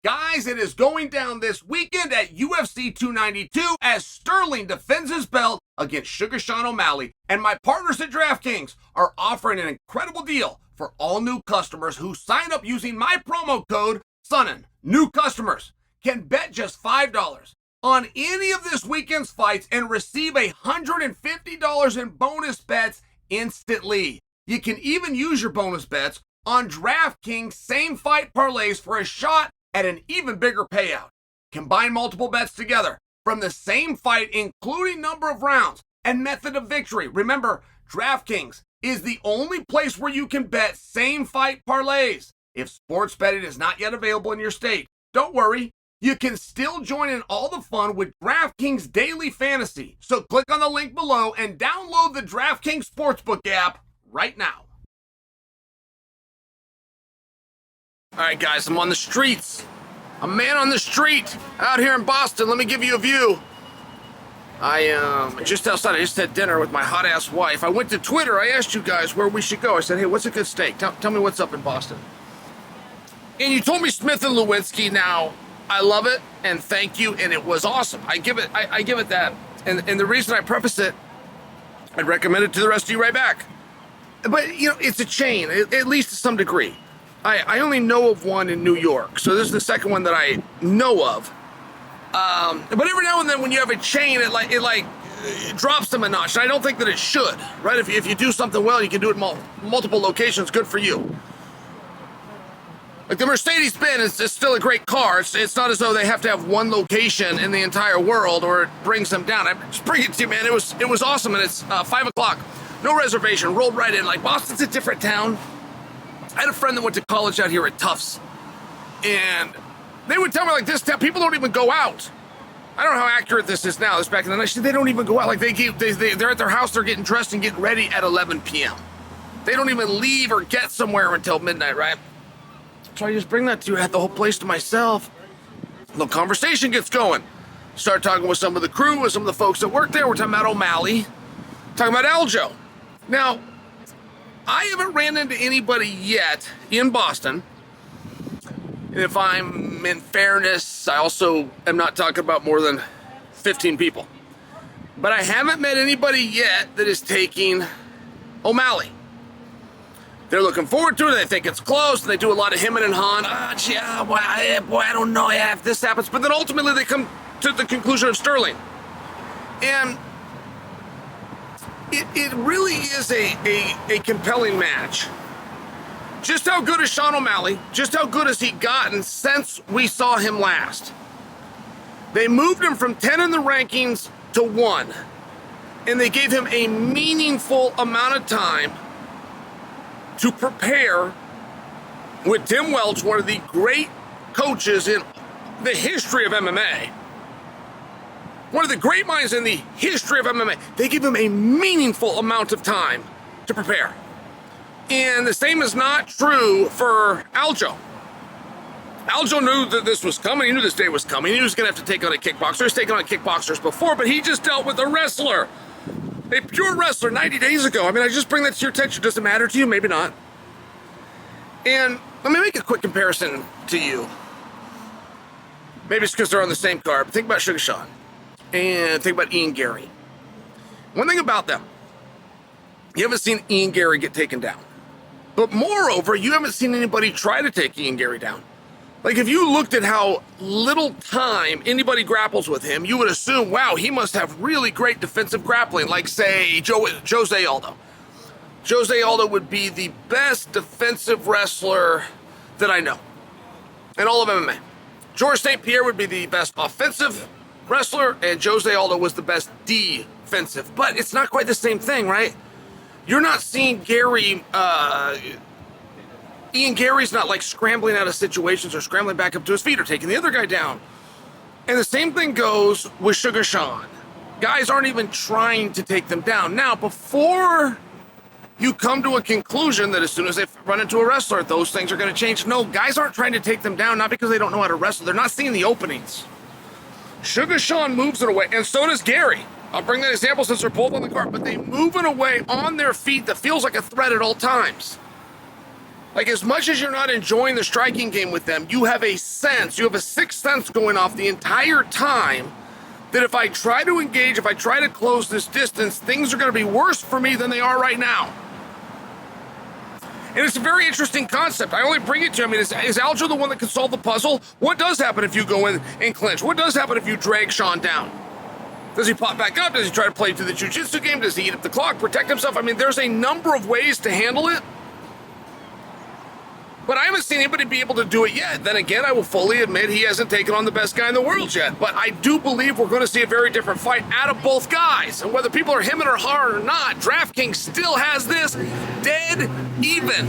Guys, it is going down this weekend at UFC 292 as Sterling defends his belt against Suga Sean O'Malley. And my partners at DraftKings are offering an incredible deal for all new customers who sign up using my promo code Sonnen. New customers can bet just $5 on any of this weekend's fights and receive $150 in bonus bets instantly. You can even use your bonus bets on DraftKings same fight parlays for a shot at an even bigger payout. Combine multiple bets together from the same fight, including number of rounds and method of victory. Remember, DraftKings is the only place where you can bet same fight parlays. If sports betting is not yet available in your state, don't worry. You can still join in all the fun with DraftKings Daily Fantasy. So click on the link below and download the DraftKings Sportsbook app right now. All right, guys, I'm on the streets. A man on the street out here in Boston. Let me give you a view. I am just outside. I just had dinner with my hot-ass wife. I went to Twitter. I asked you guys where we should go. I said, hey, what's a good steak? Tell me what's up in Boston. And you told me Smith and Lewinsky. Now, I love it, and thank you, and it was awesome. I give it that. And the reason I preface it, I'd recommend it to the rest of you right back. But, you know, it's a chain, at least to some degree. I only know of one in New York, so this is the second one that I know of. But every now and then when you have a chain, it drops them a notch. And I don't think that it should, right? If you do something well, you can do it in multiple locations, good for you. Like the Mercedes-Benz is still a great car. It's not as though they have to have one location in the entire world or it brings them down. I just bring it to you, man. It was awesome, and it's 5 o'clock. No reservation, rolled right in. Like, Boston's a different town. I had a friend that went to college out here at Tufts, and they would tell me, like, this town, people don't even go out. I don't know how accurate this is now. This back in the night, they don't even go out. Like, they're at their house, they're getting dressed and getting ready at 11 p.m. They don't even leave or get somewhere until midnight, right? So I just bring that to you. I had the whole place to myself. A little conversation gets going. Start talking with some of the crew, with some of the folks that work there. We're talking about O'Malley, talking about Aljo. Now, I haven't ran into anybody yet in Boston. And if I'm in fairness, I also am not talking about more than 15 people. But I haven't met anybody yet that is taking O'Malley. They're looking forward to it. They think it's close. And they do a lot of hemming and hawing. Boy, I don't know if this happens. But then ultimately they come to the conclusion of Sterling. And it really is a compelling match. Just how good is Sean O'Malley? Just how good has he gotten since we saw him last? They moved him from 10 in the rankings to 1. And they gave him a meaningful amount of time to prepare with Tim Welch, one of the great coaches in the history of MMA. One of the great minds in the history of MMA. They give him a meaningful amount of time to prepare. And the same is not true for Aljo. Aljo knew that this was coming. He knew this day was coming. He was going to have to take on a kickboxer. He's taken on kickboxers before, but he just dealt with a wrestler. A pure wrestler 90 days ago. I mean, I just bring that to your attention. Does it matter to you? Maybe not. And let me make a quick comparison to you. Maybe it's because they're on the same card, but think about Suga Sean. And think about Ian Gary. One thing about them, you haven't seen Ian Gary get taken down. But moreover, you haven't seen anybody try to take Ian Gary down. Like, if you looked at how little time anybody grapples with him, you would assume, wow, he must have really great defensive grappling, like, say, Jose Aldo. Jose Aldo would be the best defensive wrestler that I know in all of MMA. George St. Pierre would be the best offensive wrestler, and Jose Aldo was the best defensive. But it's not quite the same thing, right? You're not seeing Gary... Ian Gary's not like scrambling out of situations or scrambling back up to his feet or taking the other guy down. And the same thing goes with Suga Sean. Guys aren't even trying to take them down. Now, before you come to a conclusion that as soon as they run into a wrestler, those things are going to change. No, guys aren't trying to take them down, not because they don't know how to wrestle. They're not seeing the openings. Suga Sean moves it away, and so does Gary. I'll bring that example since they're both on the card, but they move it away on their feet that feels like a threat at all times. Like, as much as you're not enjoying the striking game with them, you have a sense, you have a sixth sense going off the entire time that if I try to engage, if I try to close this distance, things are going to be worse for me than they are right now. And it's a very interesting concept. I only bring it to him. I mean, is Aljo the one that can solve the puzzle? What does happen if you go in and clinch? What does happen if you drag Sean down? Does he pop back up? Does he try to play through the jiu-jitsu game? Does he eat up the clock, protect himself? I mean, there's a number of ways to handle it. But I haven't seen anybody be able to do it yet. Then again, I will fully admit he hasn't taken on the best guy in the world yet. But I do believe we're going to see a very different fight out of both guys. And whether people are hemming or hawing or not, DraftKings still has this dead even.